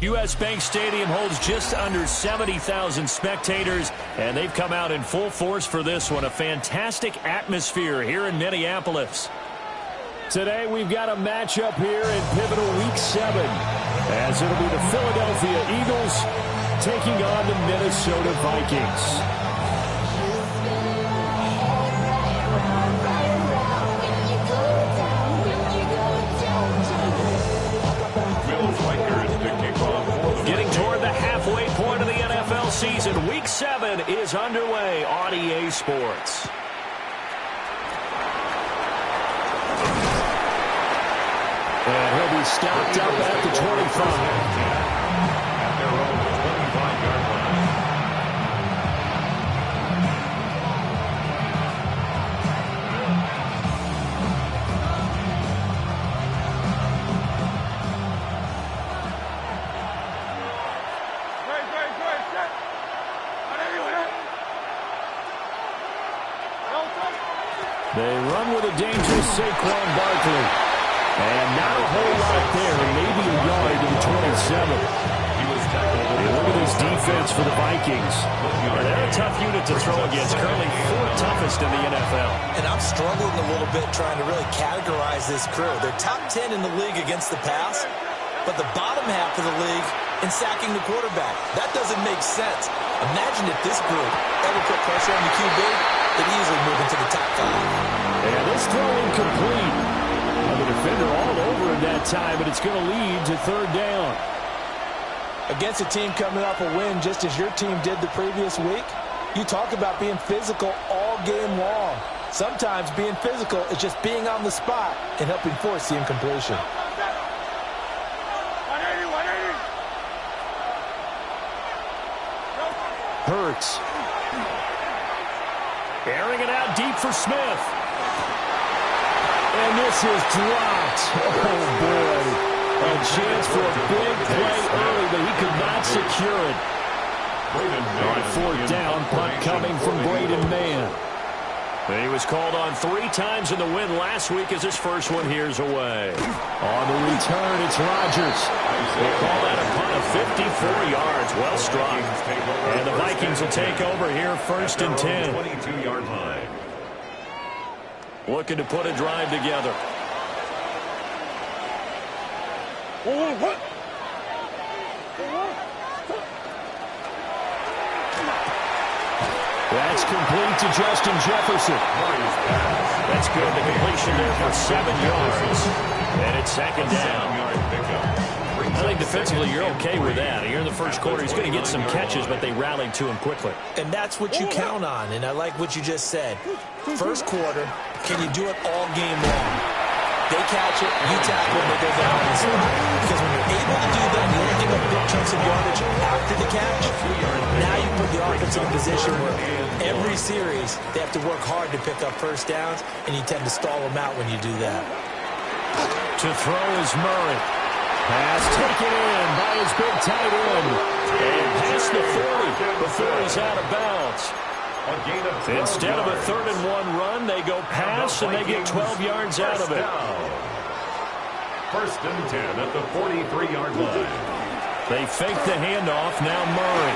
U.S. Bank Stadium holds just under 70,000 spectators, and they've come out in full force for this one. A fantastic atmosphere here in Minneapolis. Today we've got a matchup here in pivotal Week 7, as it'll be the Philadelphia Eagles taking on the Minnesota Vikings. Getting toward the halfway point of the NFL season, Week 7 is underway on EA Sports. And he'll be stopped up at the 25. At their own 25-yard line. They run with a dangerous Saquon Barkley. And not a whole lot there, maybe a yard to the 27. Hey, look at this defense for the Vikings. Yeah, they're a tough unit to throw against, currently 4th toughest in the NFL. And I'm struggling a little bit trying to really categorize this crew. They're top 10 in the league against the pass, but the bottom half of the league in sacking the quarterback. That doesn't make sense. Imagine if this group ever put pressure on the QB, they'd easily move into the top 5. And this throw incomplete. The defender all over in that time, but it's going to lead to 3rd down. Against a team coming off a win just as your team did the previous week, you talk about being physical all game long. Sometimes being physical is just being on the spot and helping force the incompletion. Hurts. Airing it out deep for Smith. And this is dropped. Oh, boy. A chance for a big play early, but he could not secure it. On 4th down, punt coming from Braden Mann. He was called on 3 times in the win last week as his first one here's away. On the return, it's Rodgers. They call that a punt of 54 yards. Well struck. And the Vikings will take over here 1st and 10. 22-yard line. Looking to put a drive together. That's complete to Justin Jefferson. That's good. The completion there for 7 yards. And it's 2nd down. I think defensively you're okay with that. Here in the first quarter, he's going to get some catches, but they rallied to him quickly. And that's what you count on, and I like what you just said. First quarter, can you do it all game long? They catch it, you tackle, and they go down on the spot. Because when you're able to do that, you don't give up big chunks of yardage after the catch. Now you put the offense in a position where every series they have to work hard to pick up first downs, and you tend to stall them out when you do that. To throw is Murray. Pass taken in by his big tight end. And past the 40 before he's out of bounds. Instead of a 3rd and 1 run, they go pass and they get 12 yards out of it. 1st and 10 at the 43-yard line. They fake the handoff. Now Murray.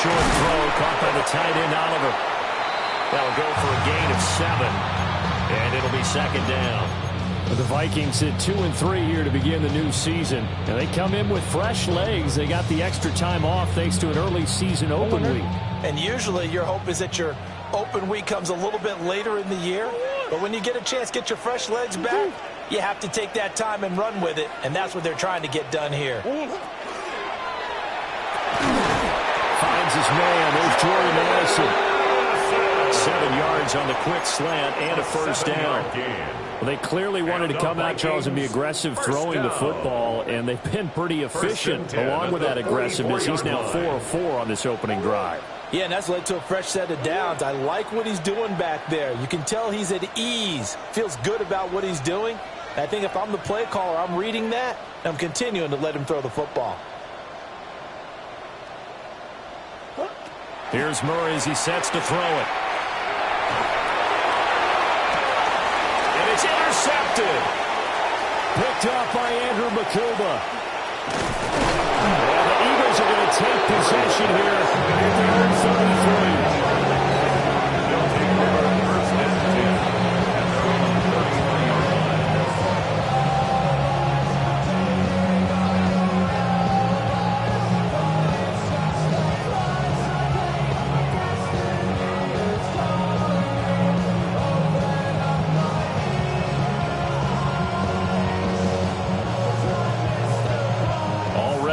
Short throw caught by the tight end Oliver. That'll go for a gain of 7. And it'll be 2nd down. The Vikings at 2-3 here to begin the new season. And they come in with fresh legs. They got the extra time off thanks to an early season open week. And usually your hope is that your open week comes a little bit later in the year. But when you get a chance to get your fresh legs back, you have to take that time and run with it. And that's what they're trying to get done here. Finds his man. There's Jordan Addison. 7 yards on the quick slant and a 1st down. Well, they clearly wanted to come out, Charles, and be aggressive throwing the football, and they've been pretty efficient along with that aggressiveness. He's now 4 of 4 on this opening drive. Yeah, and that's led to a fresh set of downs. I like what he's doing back there. You can tell he's at ease, feels good about what he's doing, I think if I'm the play caller, I'm reading that, and I'm continuing to let him throw the football. Here's Murray as he sets to throw it. And it's intercepted. Picked off by Andrew Makuba. And the Eagles are going to take possession here at their own 33.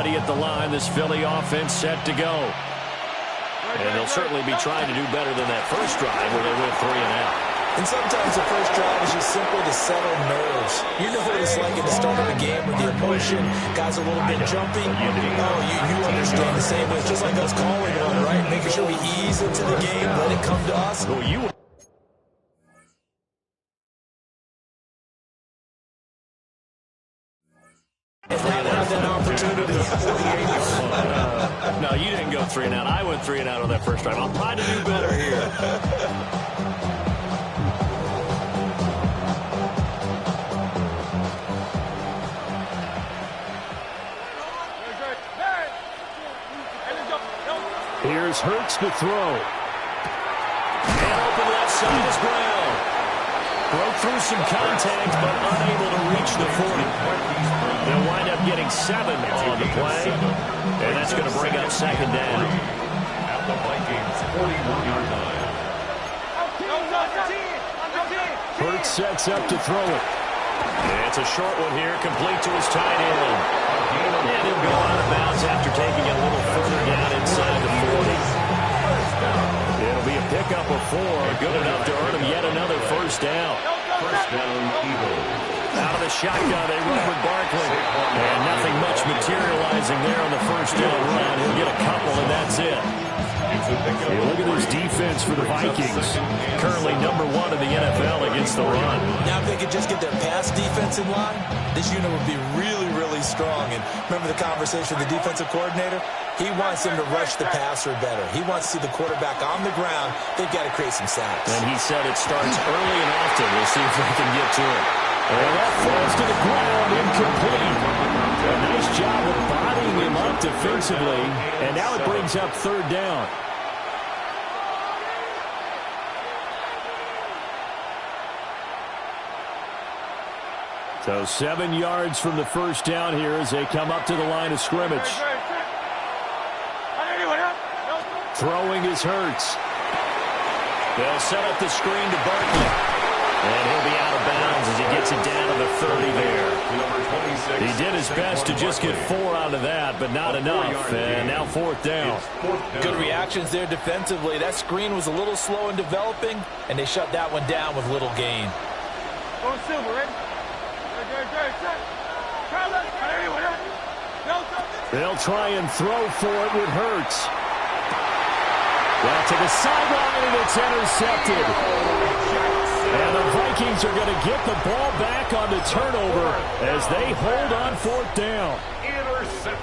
At the line, this Philly offense set to go. And they'll certainly be trying to do better than that first drive where they went 3 and out. And sometimes the first drive is just simply to settle nerves. You know what it's like at the start of the game with the emotion, guys a little bit jumpy. Oh, you understand the same way. It's just like us calling one, right? Making sure we ease into the game, let it come to us. Well, And now they have that opportunity. No, you didn't go 3 and out. I went 3 and out on that first drive. I'll try to do better here. Here's Hurts to throw. And open left side is Brown. Broke through some contact, but unable to reach the 40. They'll wind up getting 7 on the play, and that's going to bring up second down. At the Vikings' 41-yard line. Hurts sets up to throw it. And it's a short one here, complete to his tight end. And he'll go out of bounds after taking it a little further down inside the 40. It'll be a pickup of 4, good enough to earn him yet another first down. First down, Eagles. Out of the shotgun, they run with Barkley. And nothing much materializing there on the first down run. He'll get a couple, and that's it. Hey, look at this defense for the Vikings. Currently #1 in the NFL against the run. Now, if they could just get their pass defense in line, this unit would be really, really strong. And remember the conversation with the defensive coordinator? He wants them to rush the passer better. He wants to see the quarterback on the ground. They've got to create some sacks. And he said it starts early and often. We'll see if they can get to it. And that falls to the ground, incomplete. A nice job of bodying him up defensively. And now it brings up third down. So 7 yards from the first down here as they come up to the line of scrimmage. Throwing is Hurts. They'll set up the screen to Barkley. And he'll be out of bounds as he gets it down to the 30 there. He did his best to just get 4 out of that, but not enough. And now fourth down. Good reactions there defensively. That screen was a little slow in developing, and they shut that one down with little gain. They'll try and throw for it with Hurts. Well, to the sideline, and it's intercepted. And the Vikings are going to get the ball back on the turnover as they hold on fourth down.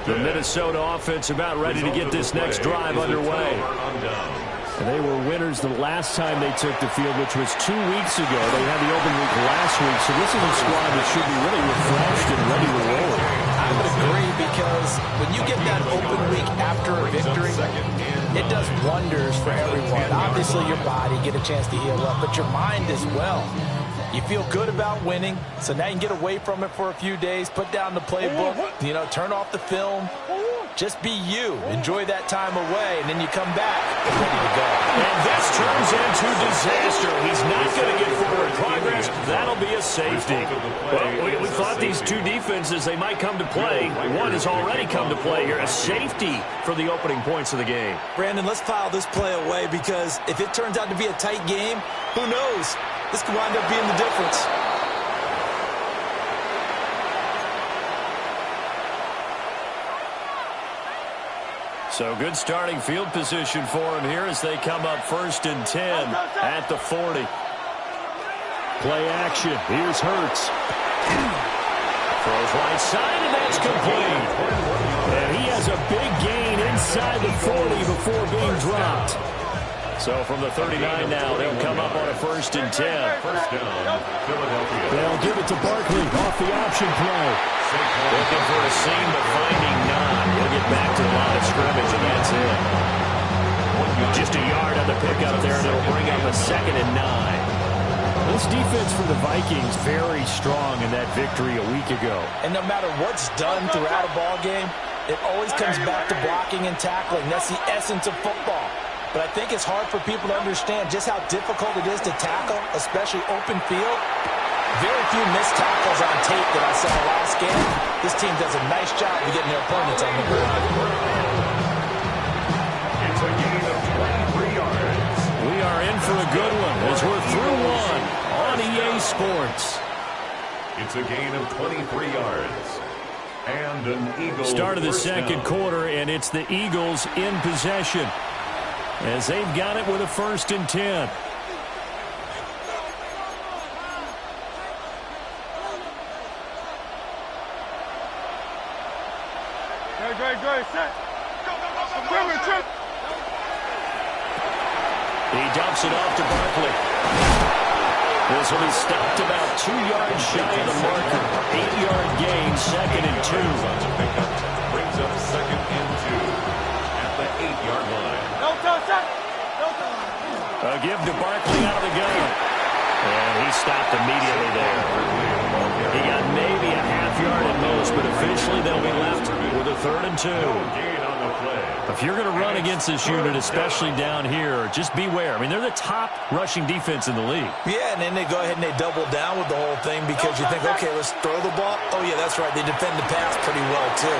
The Minnesota offense about ready to get this next drive underway. And they were winners the last time they took the field, which was 2 weeks ago. They had the open week last week, so this is a squad that should be really refreshed and ready to roll. I would agree, because when you get that open week after a victory, it does wonders for everyone. Obviously, your body, get a chance to heal up, but your mind as well. You feel good about winning, so now you can get away from it for a few days, put down the playbook, turn off the film. Just be you. Enjoy that time away, and then you come back ready to go. And this turns into disaster. He's not going to get forward progress. That'll be a safety. Well, we thought these two defenses, they might come to play. One has already come to play here. A safety for the opening points of the game. Brandon, let's file this play away, because if it turns out to be a tight game, who knows? This could wind up being the difference. So good starting field position for him here as they come up 1st and 10 at the 40. Play action. Here's Hurts. Throws right side, and that's complete. And he has a big gain inside the 40 before being dropped. So from the 39 now, they'll come up on a 1st and 10. First down, Philadelphia. They'll give it to Barkley off the option play. Looking for a seam, but finding none. He'll get back to the line of scrimmage, and that's it. Just a yard on the pickup there, and it'll bring up a 2nd and 9. This defense for the Vikings very strong in that victory a week ago. And no matter what's done throughout a ball game, it always comes back to blocking and tackling. That's the essence of football. But I think it's hard for people to understand just how difficult it is to tackle, especially open field. Very few missed tackles on tape that I saw last game. This team does a nice job of getting their opponents on the ground. It's a gain of 23 yards. We are in for a good one as we're through one on EA Sports. It's a gain of 23 yards. And an Eagles Start of the first second down. quarter, and it's the Eagles in possession as they've got it with a 1st and 10. He dumps it off to Barkley. This will be stopped about 2 yards shy of the marker. 8-yard gain, 2nd and 2. On the pickup, brings up 2nd and 2 at the 8-yard line. A give to Barkley out of the gun. And he stopped immediately there. He got maybe a half yard at most, but officially they'll be left with a 3rd and 2. Gain on the play. If you're going to run against this unit, especially down here, just beware. I mean, they're the top rushing defense in the league. Yeah, and then they go ahead and they double down with the whole thing because you think, okay, let's throw the ball. Oh, yeah, that's right. They defend the pass pretty well, too.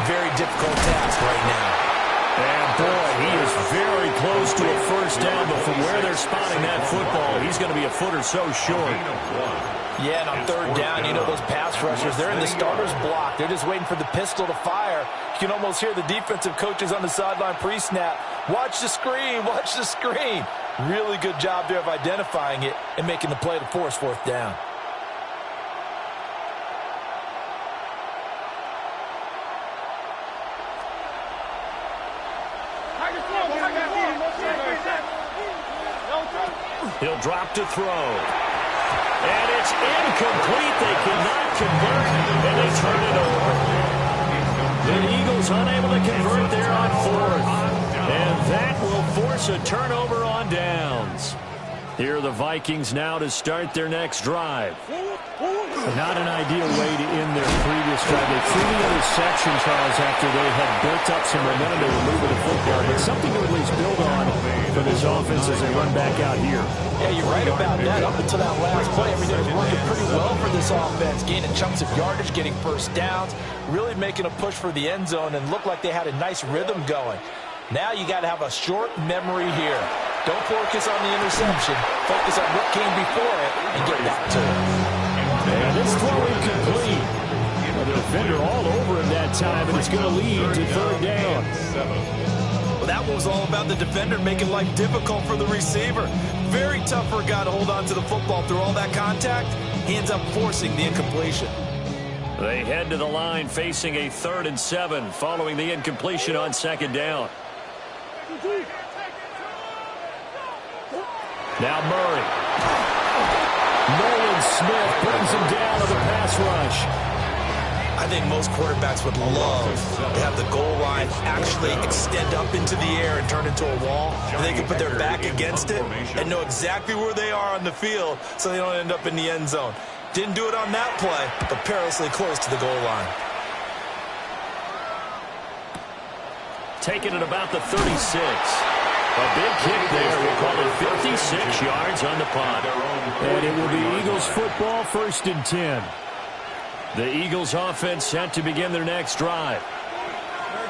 Very difficult task right now. And, boy, he is very close to a 1st down, but from where they're spotting that football, he's going to be a foot or so short. Yeah, and on 3rd down, you know those pass rushers, they're in the starter's block. They're just waiting for the pistol to fire. You can almost hear the defensive coaches on the sideline pre-snap. Watch the screen, watch the screen. Really good job there of identifying it and making the play to force 4th down. He'll drop to throw. And it's incomplete. They cannot convert, and they turn it over. The Eagles unable to convert there on 4th. And that will force a turnover on downs. Here are the Vikings now to start their next drive. Not an ideal way to end their previous drive. They threw the interception, Charles, after they had built up some momentum. They were moving the football. But something to at least build on for this offense as they run back out here. Yeah, you're right about that. Up until that last play, everything was working pretty well for this offense. Gaining chunks of yardage, getting 1st downs, really making a push for the end zone, and looked like they had a nice rhythm going. Now you got to have a short memory here. Don't focus on the interception. Focus on what came before it and get back to it. And this throw incomplete. The defender all over him that time, and it's going to lead to 3rd down. Well, that was all about the defender making life difficult for the receiver. Very tough for a guy to hold on to the football through all that contact. He ends up forcing the incompletion. They head to the line facing a 3rd and 7 following the incompletion on 2nd down. Now Murray. Nolan Smith brings him down to the pass rush. I think most quarterbacks would love to have the goal line actually extend up into the air and turn into a wall, and they can put their back against it and know exactly where they are on the field so they don't end up in the end zone. Didn't do it on that play, but perilously close to the goal line. Taken at about the 36. A big kick there. We'll call it 56 yards on the punt. And it will be Eagles football, 1st and 10. The Eagles offense set to begin their next drive.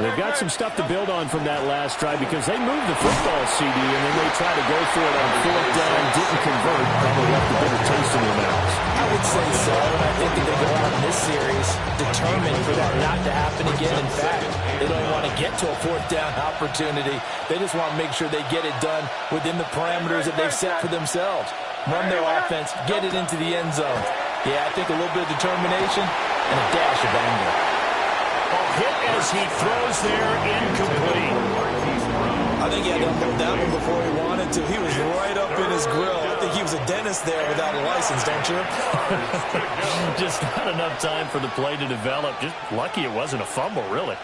They've got some stuff to build on from that last drive because they moved the football, CD, and then they tried to go for it on 4th down, didn't convert, probably left a bitter taste in their mouths. I would say so, and I think that they go out in this series determined for that not to happen again. In fact, they don't want to get to a 4th down opportunity. They just want to make sure they get it done within the parameters that they've set for themselves. Run their offense, get it into the end zone. Yeah, I think a little bit of determination and a dash of anger. Hit as he throws there, incomplete. I think he had to unload that one before he wanted to. He was right up in his grill. I think he was a dentist there without a license, don't you? Just not enough time for the play to develop. Just lucky it wasn't a fumble, really.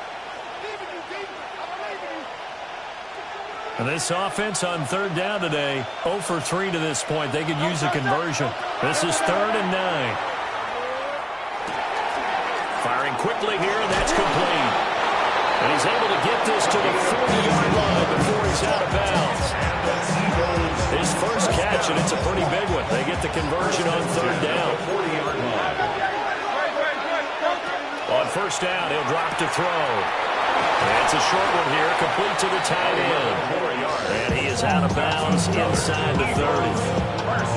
And this offense on third down today, 0 for 3 to this point. They could use a conversion. This is 3rd and 9. Firing quickly here, and that's complete. And he's able to get this to the 40-yard line before he's out of bounds. His first catch, and it's a pretty big one. They get the conversion on third down. On first down, he'll drop to throw. And it's a short one here, complete to the tight end. And he is out of bounds inside the 30.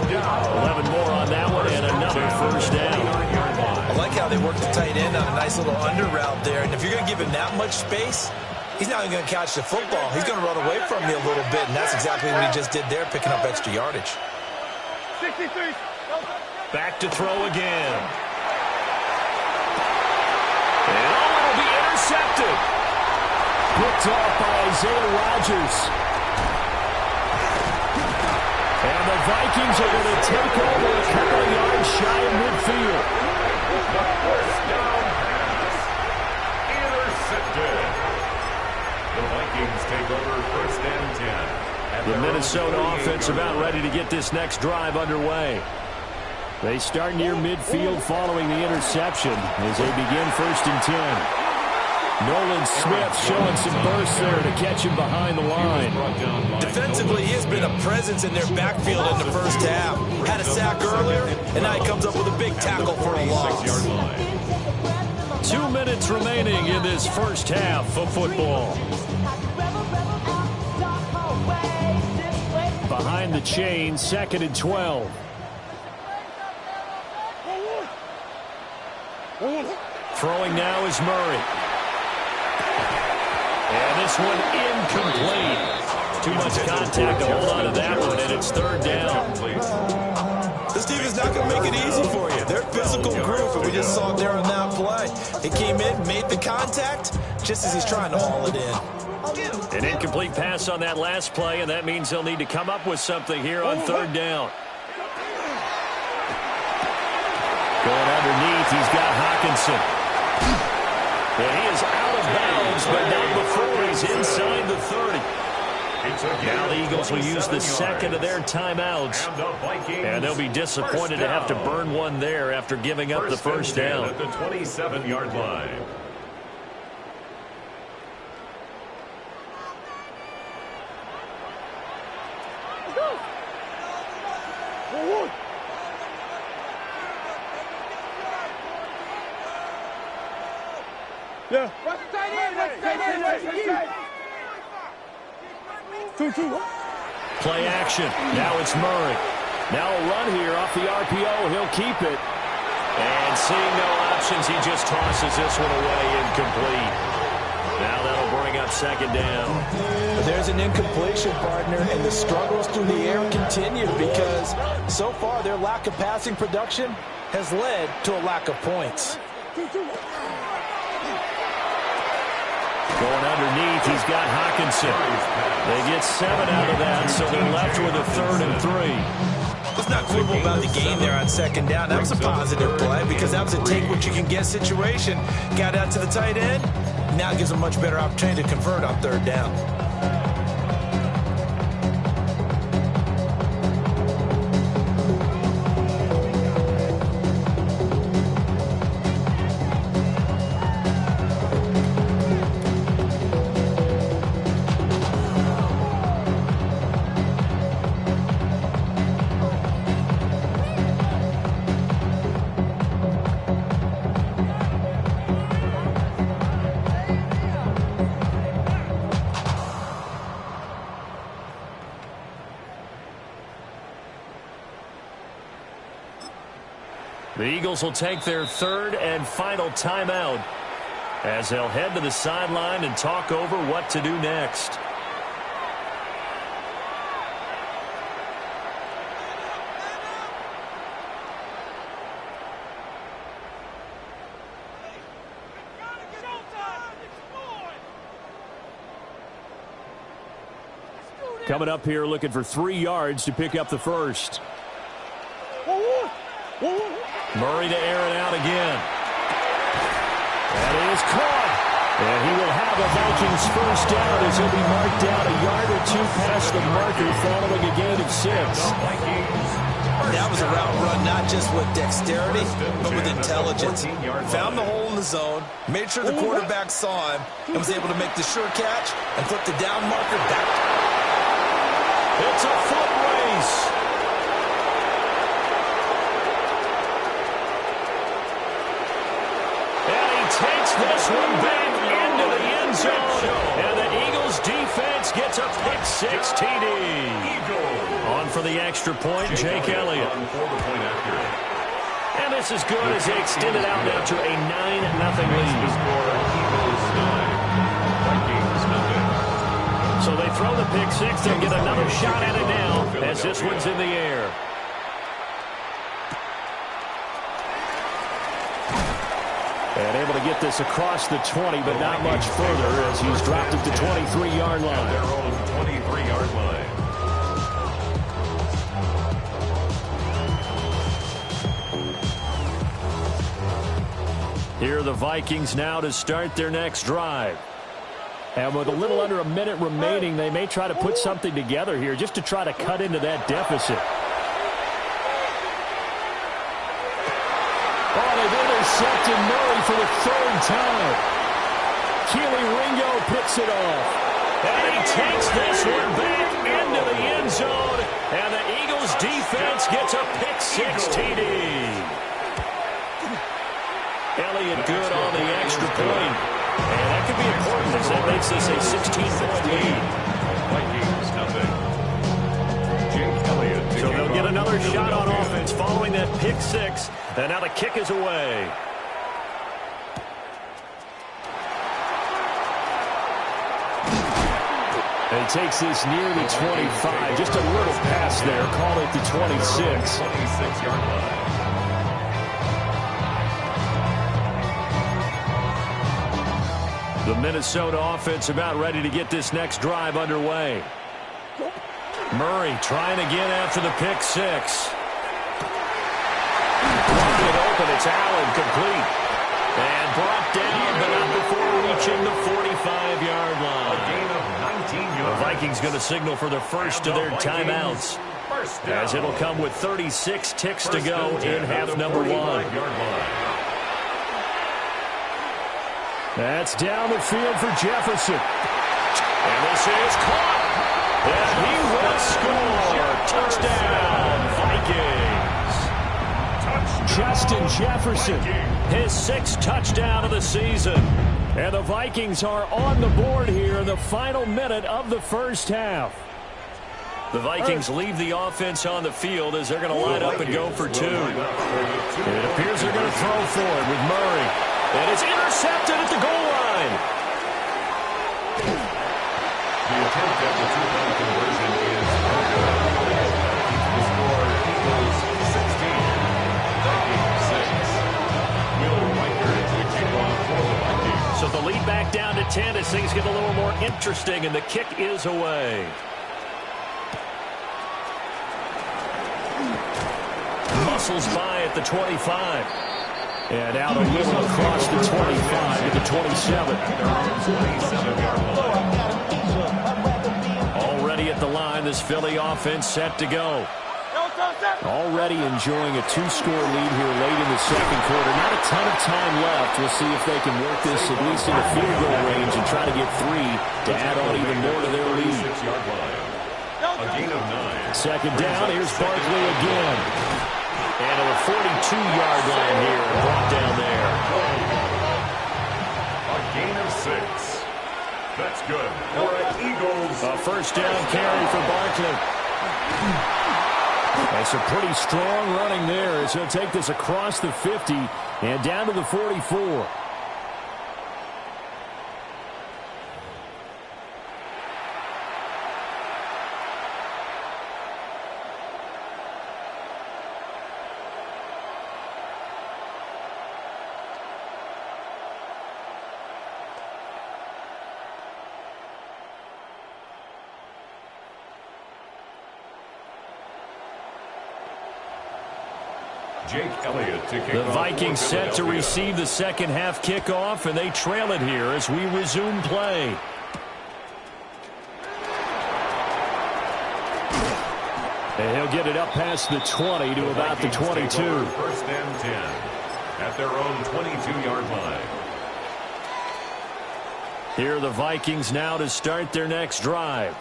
11 more on that one, and another first down. I like how they work the tight end on a nice little under route there. And if you're going to give him that much space, he's not even going to catch the football. He's going to run away from you a little bit, and that's exactly what he just did there, picking up extra yardage. 63. Back to throw again. And it'll be intercepted. Picked off by Isaiah Rodgers. And the Vikings are going to take over a couple of yards shy of midfield. First down pass. Intercepted. The Vikings take over 1st and 10. The Minnesota offense about ready to get this next drive underway. They start near midfield following the interception as they begin 1st and 10. Nolan Smith showing some burst there to catch him behind the line. Defensively, he has been a presence in their backfield in the first half. Had a sack earlier, and now he comes up with a big tackle for a loss. 2 minutes remaining in this first half of football. Behind the chain, 2nd and 12. Throwing now is Murray. And this one incomplete. Too much contact to hold on to that one, and it's 3rd down. This team is not going to make it easy for you. They're a physical group, and we just saw it there on that play. He came in, made the contact, just as he's trying to haul it in. An incomplete pass on that last play, and that means they'll need to come up with something here on 3rd down. Going underneath, he's got Hawkinson. And he is out of bounds, but not before he's inside the 30. Now the Eagles will use the 2nd of their timeouts. And they'll be disappointed to have to burn one there after giving up the first down. At the 27-yard line. Yeah. Play action. Now it's Murray. Now a run here off the RPO. He'll keep it. And seeing no options, he just tosses this one away incomplete. Now that'll bring up 2nd down. There's an incompletion, partner, and the struggles through the air continue because so far their lack of passing production has led to a lack of points. Going underneath, he's got Hawkinson. They get 7 out of that, so they're left with a 3rd and 3. Let's not quibble about the gain there on 2nd down. That was a positive play because that was a take-what-you-can-get situation. Got out to the tight end. Now gives a much better opportunity to convert on 3rd down. The Eagles will take their 3rd and final timeout as they'll head to the sideline and talk over what to do next. Coming up here looking for 3 yards to pick up the first. Murray to air it out again. That is caught. And he will have a Vikings first down as he'll be marked down a yard or 2 past the marker following a gain of 6. That was a route run not just with dexterity, but with intelligence. Found the hole in the zone, made sure the quarterback saw him, and was able to make the sure catch and flip the down marker back. It's a foot race. And he takes this one back into the end zone. And the Eagles defense gets a pick-6 TD. On for the extra point, Jake Elliott. And this is good as they extend it out now to a 9-0 lead. So they throw the pick-6. They'll get another shot at it now as this one's in the air. And able to get this across the 20, but not much further as he's dropped it to 23-yard line. Their own 23-yard line. Here are the Vikings now to start their next drive. And with a little under a minute remaining, they may try to put something together here just to try to cut into that deficit. Oh, they've intercepted Murray for the 3rd time. Keely Ringo picks it off. And he takes this one back into the end zone. And the Eagles defense gets a pick-6 TD. Elliott good on the extra point. And that could be important as that makes this a 16-point lead. Vikings nothing. Jake Elliott. So they'll get another shot on offense following that pick-6. And now the kick is away. And he takes this near the 25. Just a little pass there. Call it the 26. 26-yard line. The Minnesota offense about ready to get this next drive underway. Murray trying again after the pick-6. It open, it's Allen complete. And brought down, but not before reaching the 45-yard line. A gain of 19 yards. The Vikings going to signal for the first of their timeouts. As it'll come with 36 ticks to go in half number 1. That's down the field for Jefferson. And this is caught. And he will score. Touchdown, Vikings. Justin Jefferson, his 6th touchdown of the season. And the Vikings are on the board here in the final minute of the first half. The Vikings leave the offense on the field as they're going to line up and go for 2. And it appears they're going to throw for it with Murray. And it's intercepted at the goal line. The attempt at the 2-point conversion is keeps the score equals 16. Vikings 6. Will Riker to kick off for the Vikings. So the lead back down to 10 as things get a little more interesting, and the kick is away. Muscles by at the 25. And out a little across the 25 to the 27. Already at the line, this Philly offense set to go. Already enjoying a 2-score lead here late in the second quarter. Not a ton of time left. We'll see if they can work this at least in a field goal range and try to get 3 to add on even more to their lead. A gain of 9. Second down, here's Barkley again. And to the 42-yard line here, brought down there. A gain of 6. That's good for an Eagles. A first down carry for Barkley. That's a pretty strong running there as he'll take this across the 50 and down to the 44. Jake Elliott to kick The off Vikings for set to Philadelphia. receive the second half kickoff, and they trail it here as we resume play. And he'll get it up past the 20 to about the 22. First and 10 at their own 22-yard line. Here are the Vikings now to start their next drive.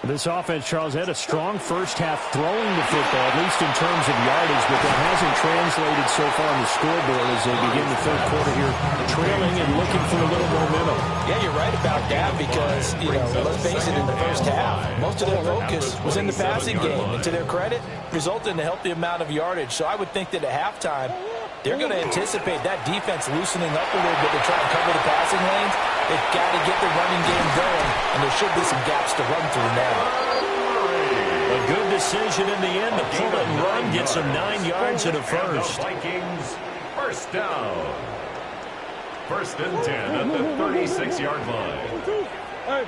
This offense, Charles, had a strong first half throwing the football, at least in terms of yardage, but that hasn't translated so far on the scoreboard as they begin the third quarter here, trailing and looking for a little momentum. Yeah, you're right about that because, let's face it, in the first half, most of their focus was in the passing game. And to their credit, resulted in a healthy amount of yardage. So I would think that at halftime, they're going to anticipate that defense loosening up a little bit to try and cover the passing lanes. They've got to get the running game going, and there should be some gaps to run through now. A good decision in the end to pull it and run, get some 9 yards and a first. Vikings first down. First and 10 at the 36-yard line. Hey.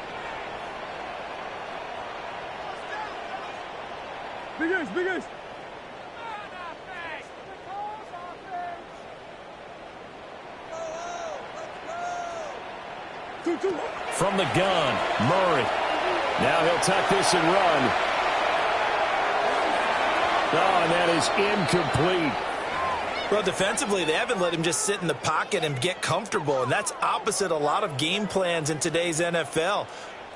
Big ace, big ace. From the gun, Murray. Now he'll tuck this and run. Oh, and that is incomplete. Well, defensively, they haven't let him just sit in the pocket and get comfortable, and that's opposite a lot of game plans in today's NFL.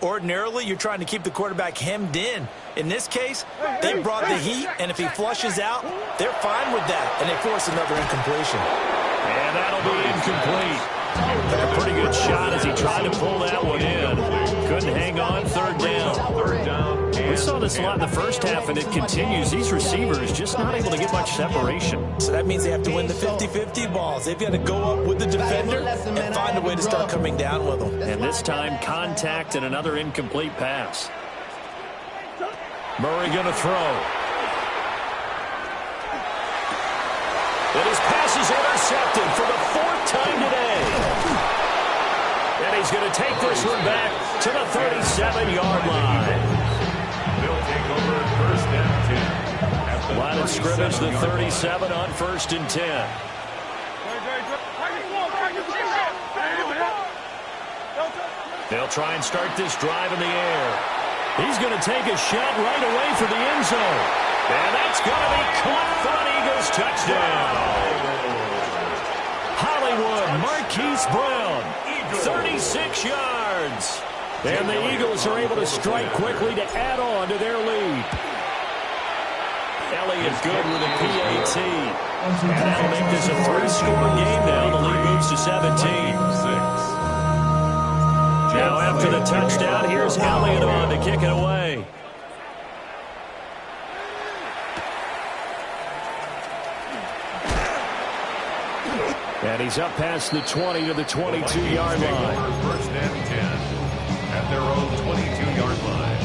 Ordinarily, you're trying to keep the quarterback hemmed in. In this case, they brought the heat, and if he flushes out, they're fine with that, and they force another incompletion. And that'll be incomplete. A pretty good shot as he tried to pull that one in. Couldn't hang on, third down. We saw this a lot in the first half, and it continues. These receivers just not able to get much separation. So that means they have to win the 50-50 balls. They've got to go up with the defender and find a way to start coming down with them. And this time, contact and another incomplete pass. Murray going to throw. And his pass is intercepted for the 4th time today. And he's going to take this one back to the 37-yard line. They'll take over first and 10. Line of scrimmage, the 37 on first and 10. They'll try and start this drive in the air. He's going to take a shot right away for the end zone. And that's going to be caught for an Eagles touchdown. Hollywood Marquise Brown, 36 yards. And the Eagles are able to strike quickly to add on to their lead. Elliott good with a PAT. And that'll make this a 3-score game now. The lead moves to 17. Now after the touchdown, here's Elliott on to kick it away. And he's up past the 20 to the 22-yard line. First and 10 at their own 22-yard line.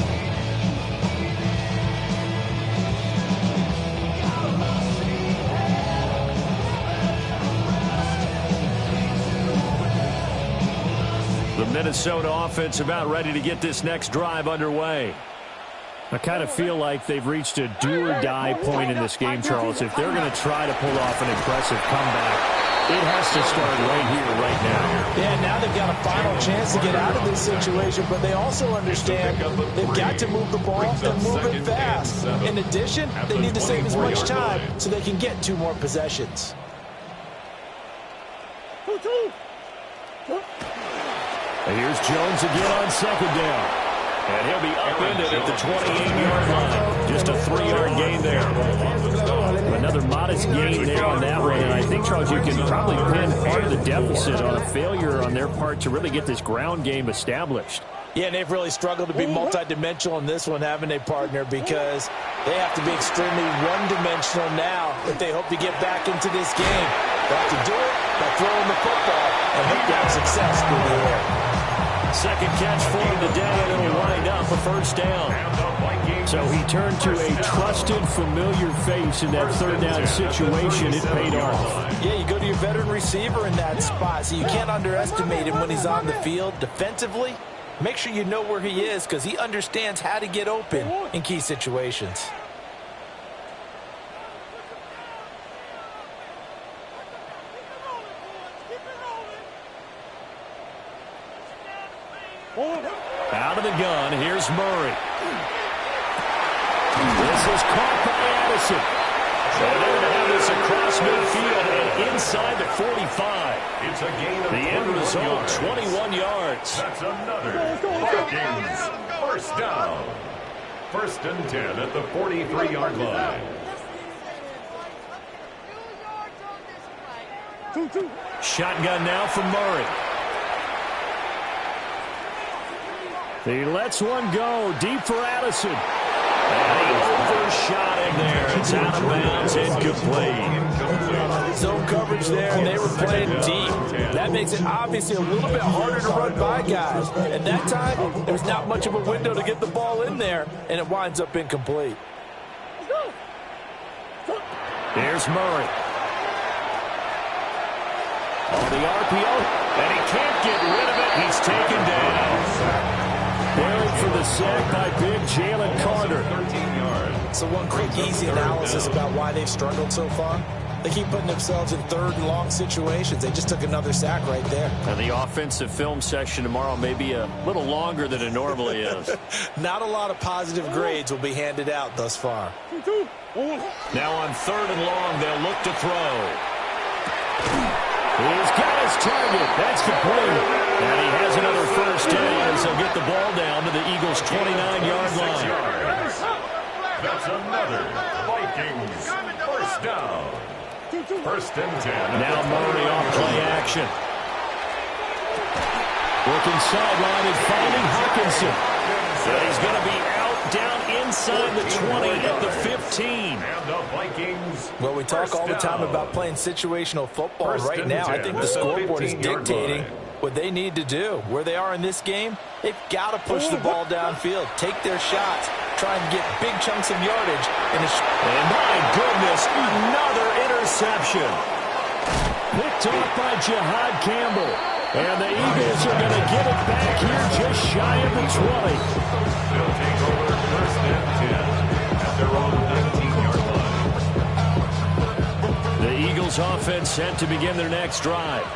The Minnesota offense about ready to get this next drive underway. I kind of feel like they've reached a do-or-die point in this game, Charles. If they're going to try to pull off an impressive comeback, it has to start right here, right now. Yeah, now they've got a final chance to get out of this situation, but they also understand they've got to move the ball and move it fast. In addition, they need to save as much time so they can get 2 more possessions. And here's Jones again on second down. And he'll be upended at the 28-yard line. Just a 3-yard gain there. Another modest gain there on that one. And I think, Charles, you can probably pin part of the deficit on a failure on their part to really get this ground game established. Yeah, and they've really struggled to be multidimensional in this one, haven't they, partner? Because they have to be extremely one-dimensional now if they hope to get back into this game. They have to do it by throwing the football and hope to have success through the air. Second catch for him today, and it'll wind up a first down. So he turned to a trusted, familiar face in that third down situation. It paid off. Yeah, you go to your veteran receiver in that spot, so you can't underestimate him when he's on the field. Defensively, make sure you know where he is because he understands how to get open in key situations. Out of the gun, here's Murray. This is caught by Addison. And they're going to have this across midfield and inside the 45. It's a gain of the end result, yards. 21 yards. That's another Vikings first down. 1st and 10 at the 43-yard line. Shotgun now from Murray. He lets one go deep for Addison. And he overshot him there. It's out of bounds, incomplete. Zone coverage there, and they were playing deep. That makes it obviously a little bit harder to run by guys. And that time, there's not much of a window to get the ball in there, and it winds up incomplete. Here's Murray. On the RPO, and he can't get rid of it. He's taken down. Buried for the sack by big Jalen Carter. 13 yards. So one quick, easy analysis about why they've struggled so far. They keep putting themselves in 3rd and long situations. They just took another sack right there. And the offensive film session tomorrow may be a little longer than it normally is. Not a lot of positive grades will be handed out thus far. Now on 3rd and long, they'll look to throw. He's got his target. That's complete. And he has another first down as they'll get the ball down to the Eagles' 29-yard line. That's another Vikings first down. 1st and 10. Now Murray off play action. Looking sideline and finding Hawkinson. And he's going to be out down inside the 20 at the 15. And the Vikings. Well, we talk all the time about playing situational football. Right now, I think the scoreboard is dictating what they need to do. Where they are in this game, they've got to push the ball downfield, take their shots, try and get big chunks of yardage. And my goodness, another interception. Picked off by Jihad Campbell. And the Eagles are going to get it back here just shy of the 20. They'll take over 1st and 10 at their own 19-yard line. The Eagles offense set to begin their next drive.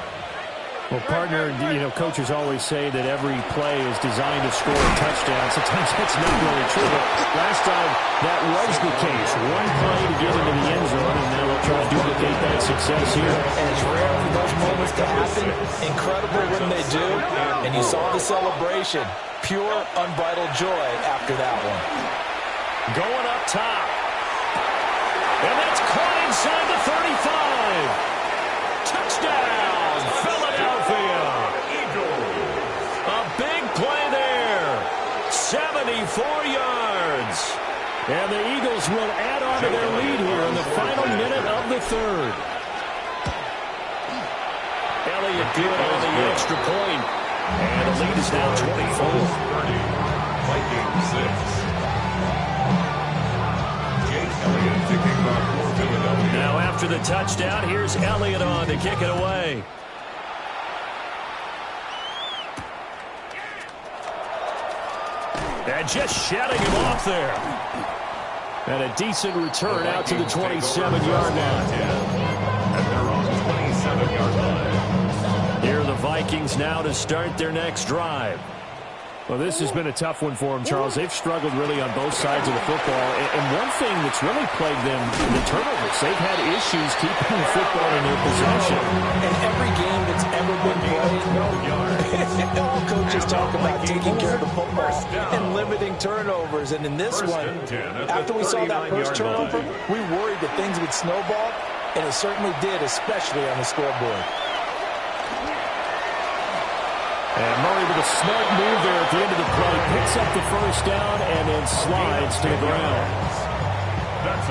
Well, partner, coaches always say that every play is designed to score a touchdown. Sometimes that's not really true, but last time that was the case. One play to get into the end zone, and now they'll try to duplicate that success here. And it's rare for those moments to happen. Incredible when they do. And you saw the celebration. Pure, unbridled joy after that one. Going up top. And that's caught inside the 35. Touchdown. Philadelphia. A big play there. 74 yards. And the Eagles will add on to their lead here in the final minute of the 3rd. Elliott good on the extra point. And the lead is now 24. Vikings 6. Jake Elliott to kick off for Philadelphia. Now after the touchdown, here's Elliott on to kick it away. And just shutting him off there. And a decent return out to the 27-yard line. At their own 27-yard line. Here are the Vikings now to start their next drive. Well, this has been a tough one for them, Charles. They've struggled really on both sides of the football. And one thing that's really plagued them, the turnovers. They've had issues keeping the football in their possession. In every game that's ever been played, all coaches talk about taking care of the football and limiting turnovers. And in this one, after we saw that first turnover, we worried that things would snowball, and it certainly did, especially on the scoreboard. And Murray with a smart move there at the end of the play. Picks up the first down and then slides to the ground.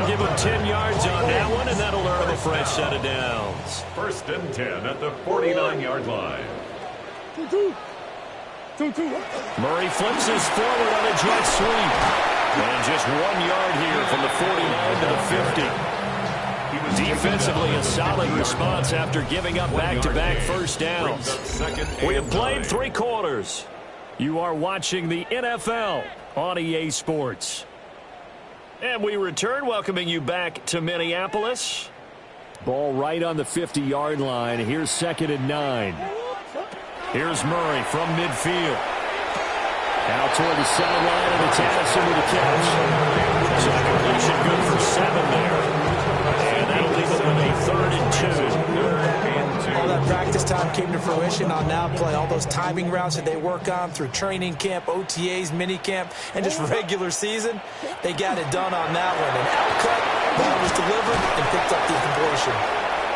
Give him 10 yards on that one, and that'll earn him a fresh set of downs. 1st and 10 at the 49-yard line. Murray flips his forward on a jet sweep. And just 1 yard here from the 49 to the 50. Defensively, a solid response after giving up back-to-back first downs. We have played 3 quarters. You are watching the NFL on EA Sports. And we return, welcoming you back to Minneapolis. Ball right on the 50-yard line. Here's 2nd and 9. Here's Murray from midfield. Out toward the sideline, and it's Addison with a catch. So a completion good for 7 there. And that'll leave it with a 3rd and 2. All that practice time came to fruition on that play. All those timing routes that they work on through training camp, OTAs, mini camp, and just regular season, they got it done on that one. An outcut, ball was delivered, and picked up the completion.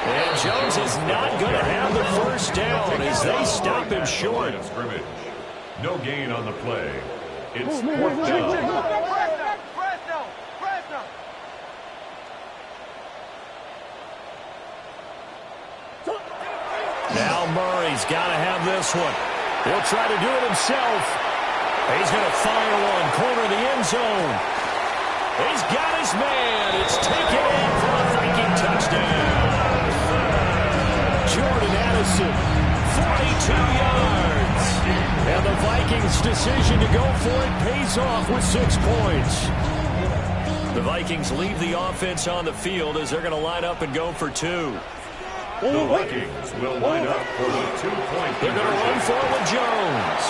And Jones is not going to have the first down as they stop him short. No gain on the play. It's 4th down. Now Murray's got to have this one. He'll try to do it himself. He's going to fire one, corner of the end zone. He's got his man. It's taken in for a Viking touchdown. Jordan Addison, 42 yards. And the Vikings' decision to go for it pays off with 6 points. The Vikings leave the offense on the field as they're going to line up and go for 2. The Vikings will line up for the 2-point. They're going to run for it with Jones.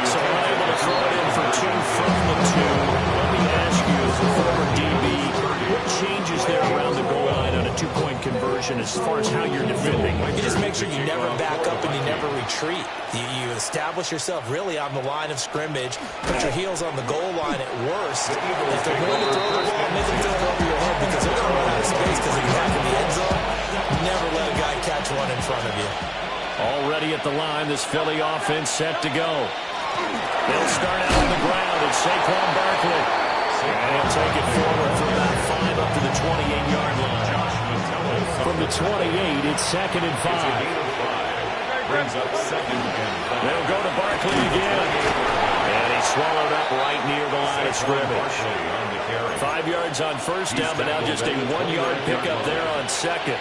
So unable to throw it in for 2 from the 2. Let me ask you, as a former DB, what changes there around the goal line on a 2-point conversion as far as how you're defending? You just make sure you never back up and you never retreat. You establish yourself really on the line of scrimmage, put your heels on the goal line at worst. If they're going to throw the ball, make them throw it over your head because they're going to run out of space because if you have in the end zone, never let a guy catch one in front of you. Already at the line, this Philly offense set to go. They'll start out on the ground. It's Saquon Barkley. And he'll take it forward for about 5 up to the 28-yard line. From the 28, it's 2nd and 5. Brings up 2nd and 5. They'll go to Barkley again. And he's swallowed up right near the line of scrimmage. 5 yards on first down, but now just a 1-yard pickup there on 2nd.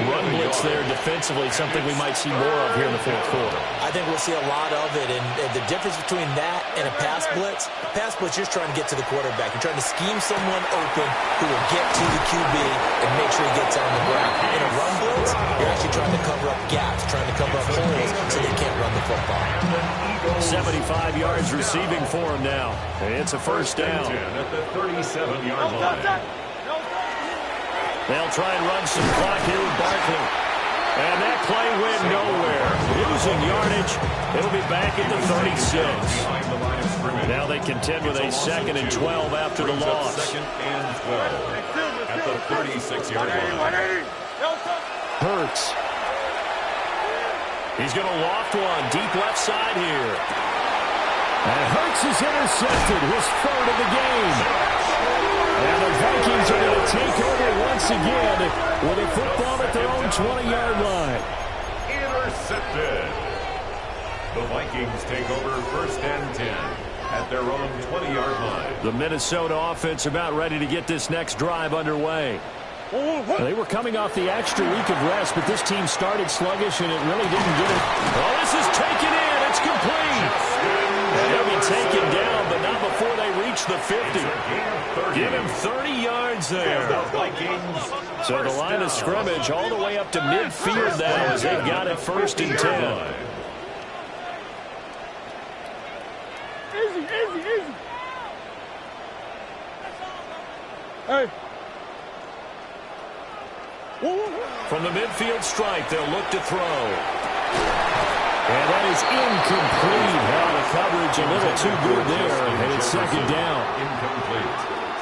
Run blitz there defensively, something we might see more of here in the 4th quarter. I think we'll see a lot of it, and the difference between that and a pass blitz, you're just trying to get to the quarterback. You're trying to scheme someone open who will get to the QB and make sure he gets on the ground. In a run blitz, you're actually trying to cover up gaps, trying to cover up holes so they can't run the football. 75 yards receiving for him now. It's a first down. At the 37-yard line. They'll try and run some clock here with Barkley. And that play went nowhere. Losing yardage. It'll be back at the 36. Now they contend with a 2nd and 12 after the loss. 2nd and 12 at the 36-yard line. Hurts. He's going to loft one deep left side here. And Hurts is intercepted, his 3rd of the game. And the Vikings are going to take over once again with a football at their own 20-yard line. Intercepted. The Vikings take over 1st and 10 at their own 20-yard line. The Minnesota offense about ready to get this next drive underway. They were coming off the extra week of rest, but this team started sluggish, and it really didn't get it. Oh, this is taken in. It's complete. They'll be taken down, but not before they reach the 50. Give him 30 yards there. So the line of scrimmage all the way up to midfield now as they've got it 1st and 10. Easy. Hey. From the midfield stripe, they'll look to throw. And that is incomplete. Now the coverage a little too good there, and it's 2nd down. Incomplete.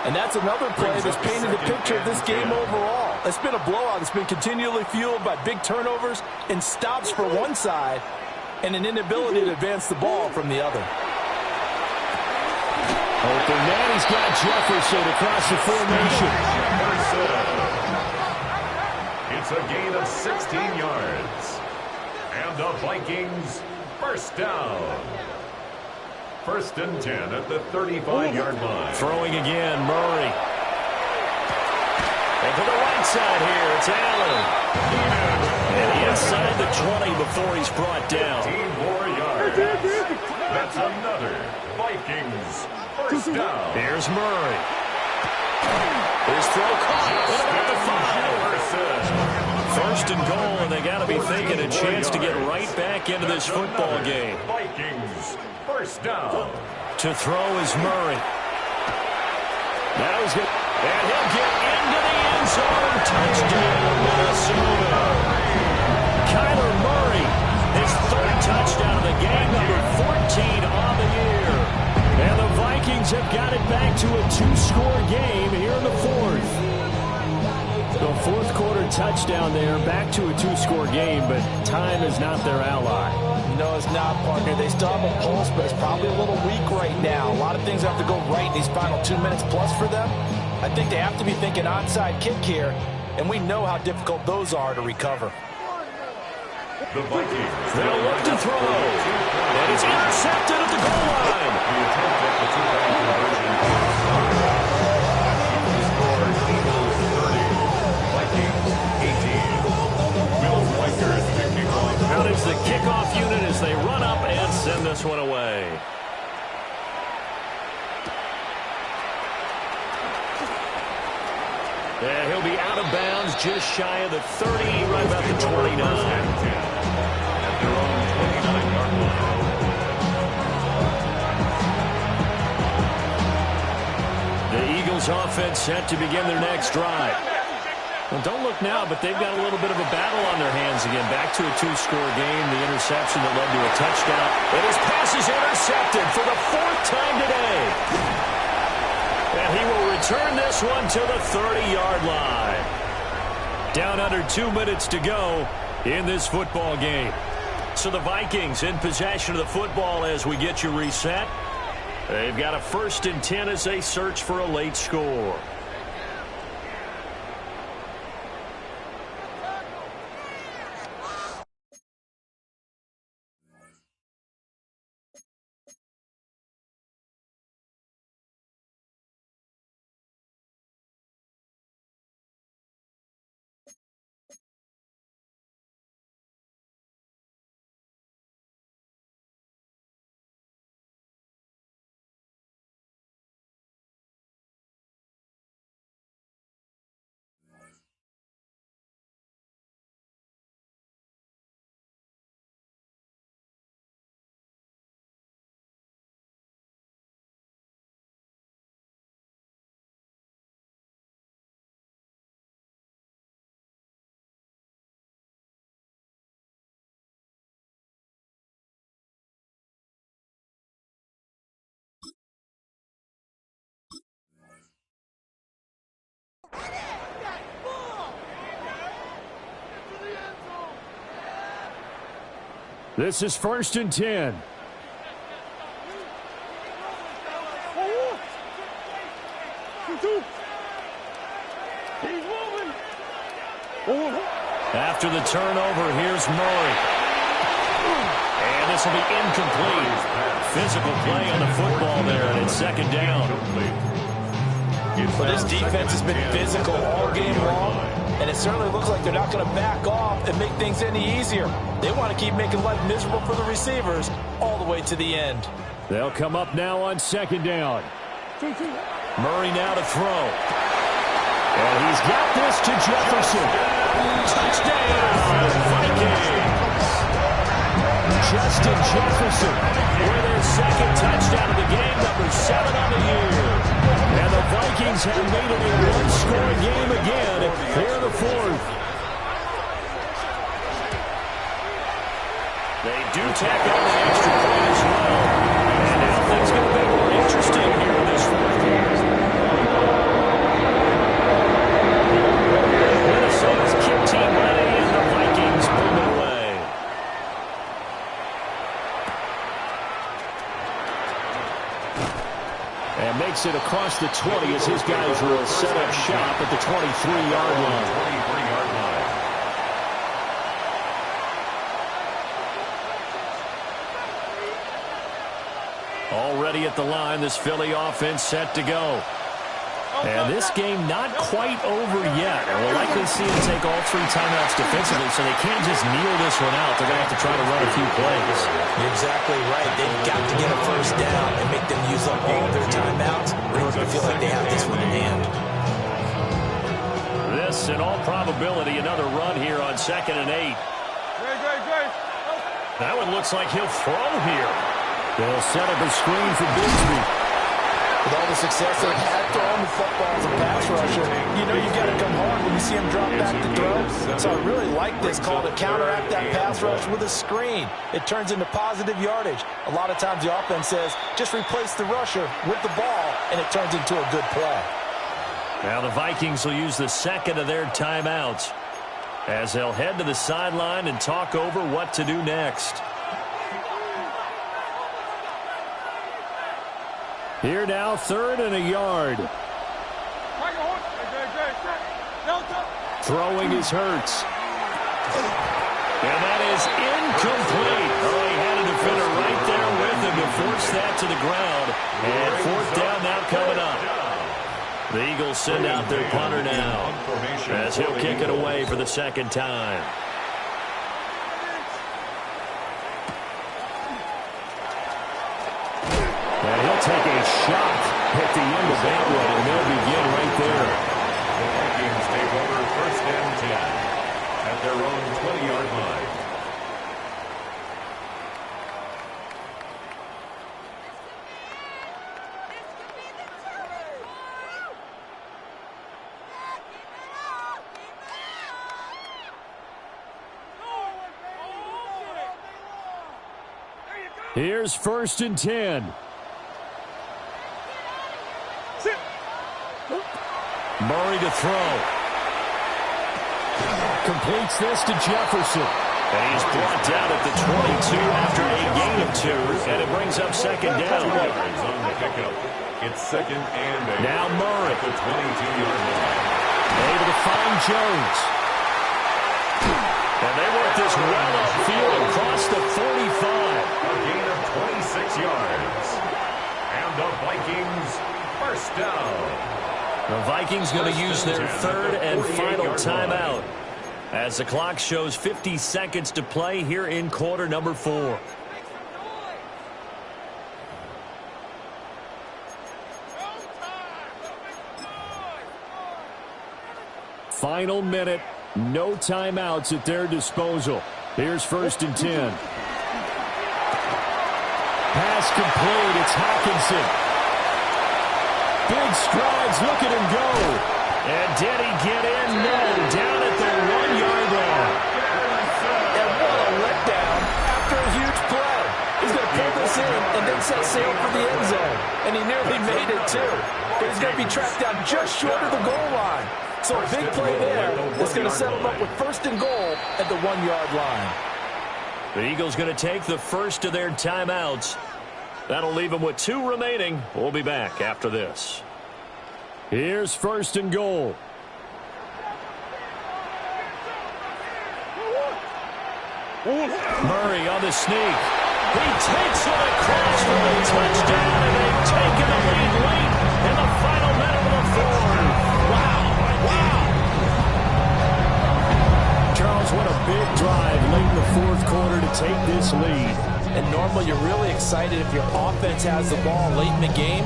And that's another play that's painted the picture of this game overall. It's been a blowout. It's been continually fueled by big turnovers and stops for one side and an inability to advance the ball from the other. Open man, he's got Jefferson across the formation. It's a gain of 16 yards. And the Vikings first down. 1st and 10 at the 35-yard line. Throwing again, Murray. And to the right side here, it's Allen. And inside the 20 before he's brought down. 15 more yards. That's another Vikings first down. Here's Murray. His throw caught. What about the 5? First and goal, and they got to be thinking a chance to get right back into this football game. Vikings, first down. To throw is Murray. Now he's going to, and he'll get into the end zone. Touchdown, Minnesota. Kyler Murray, his third touchdown of the game, number 14 on the year. And the Vikings have got it back to a two-score game here in the fourth. The fourth quarter touchdown there, back to a two-score game, but time is not their ally. No, it's not, partner. They still have a pulse, but it's probably a little weak right now. A lot of things have to go right in these final 2 minutes plus for them. I think they have to be thinking onside kick here, and we know how difficult those are to recover. The Vikings. They'll look to throw. And it's intercepted at the goal line. The attempt at the two-point conversion is the score, Eagles 30, Vikings 18. Will Riker is the kickoff. Out is the kickoff unit as they run up and send this one away. And he'll be out of bounds just shy of the 30, right about the 29. At their own 29-yard line. The Eagles offense set to begin their next drive. Well, don't look now, but they've got a little bit of a battle on their hands again. Back to a two-score game, the interception that led to a touchdown. And his pass is intercepted for the fourth time today. And he will return this one to the 30-yard line. Down under 2 minutes to go in this football game. So the Vikings in possession of the football as we get you reset. They've got a 1st and 10 as they search for a late score. This is 1st and 10. After the turnover, here's Murray. And this will be incomplete. Physical play on the football there, and it's 2nd down. But this defense has been physical all game long, and it certainly looks like they're not going to back off and make things any easier. They want to keep making life miserable for the receivers all the way to the end. They'll come up now on 2nd down. Murray now to throw. And he's got this to Jefferson. Touchdown, Vikings. Justin Jefferson with his 2nd touchdown of the game, number 7 on the year. And the Vikings have made it a one-score game again here in the 4th. They do tack on an extra point as well. And now things get a bit more interesting here in this 4th quarter. Minnesota's kick team ready, and the Vikings boom it away. And makes it across the 20 as his guys will set up shop at the 23-yard line. 23-yard line. Already at the line, this Philly offense set to go. And this game not quite over yet. And we'll likely see them take all 3 timeouts defensively, so they can't just kneel this one out. They're going to have to try to run a few plays. You're exactly right. They've got to get a 1st down and make them use up all their timeouts in order to feel like they have this one in hand. This pass. In all probability, another run here on 2nd and 8. That one looks like he'll throw here. They'll set up a screen for Bigsby. With all the success they've had throwing the football as a pass rusher, you know you got to come hard when you see him drop back to throw. So I really like this call to counteract that pass rush with a screen. It turns into positive yardage. A lot of times the offense says, just replace the rusher with the ball, and it turns into a good play. Now the Vikings will use the second of their timeouts as they'll head to the sideline and talk over what to do next. Here now, 3rd and a yard. Throwing is Hurts. And that is incomplete. Oh, he had a defender right there with him to force that to the ground. And 4th down now coming up. The Eagles send out their punter now as he'll kick it away for the 2nd time. And he'll take a shot at the end of that one, and they'll begin right there. The Vikings take over 1st and 10 at their own 20-yard line. Here's 1st and 10. Murray to throw. Completes this to Jefferson. And he's brought down at the 22 after a gain of 2. And it brings up 2nd down. On the pickup. It's 2nd and 8. Now Murray. At the 22-yard line. Able to find Jones. And they work this well upfield across the 45. A gain of 26 yards. And the Vikings 1st down. The Vikings going to use their 3rd and final timeout as the clock shows 50 seconds to play here in quarter number 4. Final minute. No timeouts at their disposal. Here's 1st and 10. Pass complete. It's Hawkinson. Big strides. Look at him go. And did he get in? No. Down at the 1-yard line. And what a letdown after a huge play. He's going to pull this in and then set sail for the end zone. And he nearly made it, too. But he's going to be tracked down just short of the goal line. So a big play there is going to set him up with 1st and goal at the 1-yard line. The Eagles going to take the first of their timeouts. That'll leave them with 2 remaining. We'll be back after this. Here's 1st and goal. Murray on the sneak. He takes it across for a touchdown, and they've taken the lead late in the final minute of the 4th. Wow. Charles, what a big drive late in the 4th quarter to take this lead. And normally you're really excited if your offense has the ball late in the game.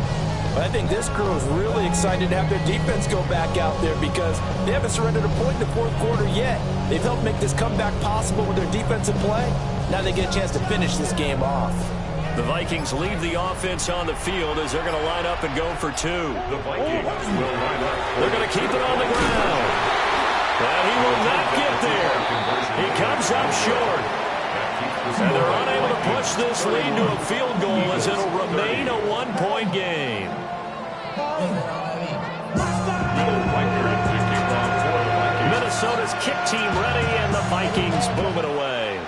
But I think this crew is really excited to have their defense go back out there because they haven't surrendered a point in the 4th quarter yet. They've helped make this comeback possible with their defensive play. Now they get a chance to finish this game off. The Vikings leave the offense on the field as they're going to line up and go for 2. The Vikings will line up. They're going to keep it on the ground. And he will not get there. He comes up short. And they're unable to push this lead to a field goal as it'll remain a 1-point game. Minnesota's kick team ready, and the Vikings move it away.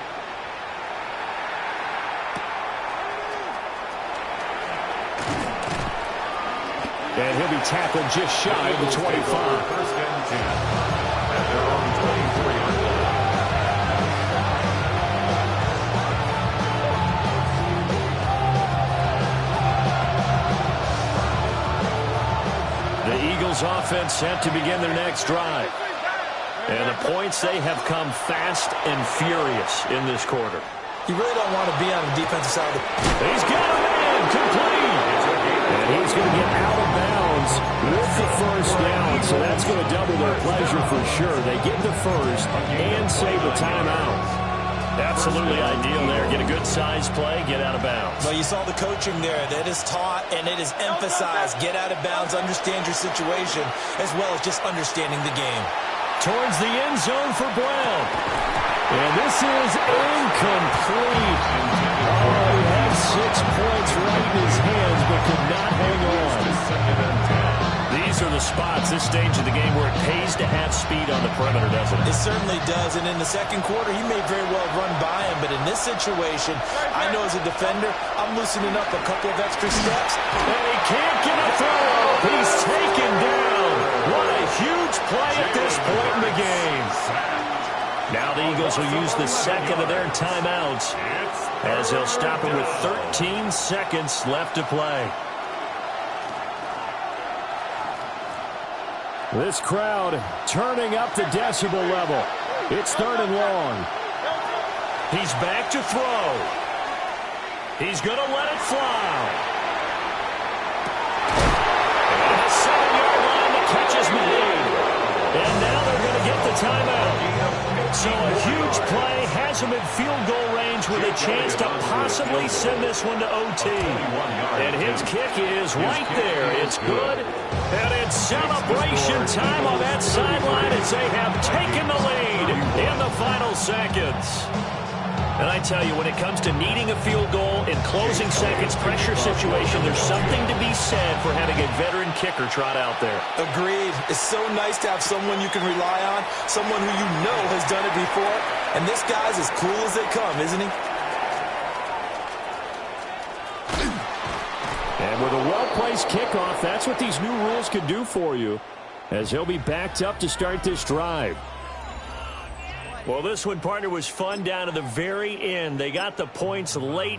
And he'll be tackled just shy of the 25. 1st and 10 at their own 23-yard line. Eagles offense set to begin their next drive. And the points, they have come fast and furious in this quarter. You really don't want to be on the defensive side of the... He's got a man complete. And he's is going to get out of bounds with the first down, so that's going to double their pleasure for sure. They get the first and save a timeout. Absolutely ideal there. Get a good size play, get out of bounds. Well, you saw the coaching there. That is taught and it is emphasized. Get out of bounds, understand your situation, as well as just understanding the game. Towards the end zone for Brown. And this is incomplete. Oh, he had 6 points right in his hands, but could not hang on. These are the spots, this stage of the game, where it pays to have speed on the perimeter, doesn't it? It certainly does, and in the second quarter, he may very well run by him, but in this situation, I know as a defender, I'm loosening up a couple of extra steps. And he can't get a throw. He's taken down. What a huge play at this point in the game. Now the Eagles will use the second of their timeouts as they'll stop it with 13 seconds left to play. This crowd turning up the decibel level. It's 3rd and long. He's back to throw. He's going to let it fly. And the 7-yard line, the catch is made. And now they're going to get the timeout. So a huge play has him in field goal range with a chance to possibly send this one to OT. And his kick is right there. It's good. And it's celebration time on that sideline as they have taken the lead in the final seconds. And I tell you, when it comes to needing a field goal in closing seconds, pressure situation, there's something to be said for having a veteran kicker trot out there. Agreed. It's so nice to have someone you can rely on, someone who you know has done it before. And this guy's as cool as they come, isn't he? And with a well-placed kickoff, that's what these new rules can do for you, as he'll be backed up to start this drive. Well, this one, partner, was fun down to the very end. They got the points late.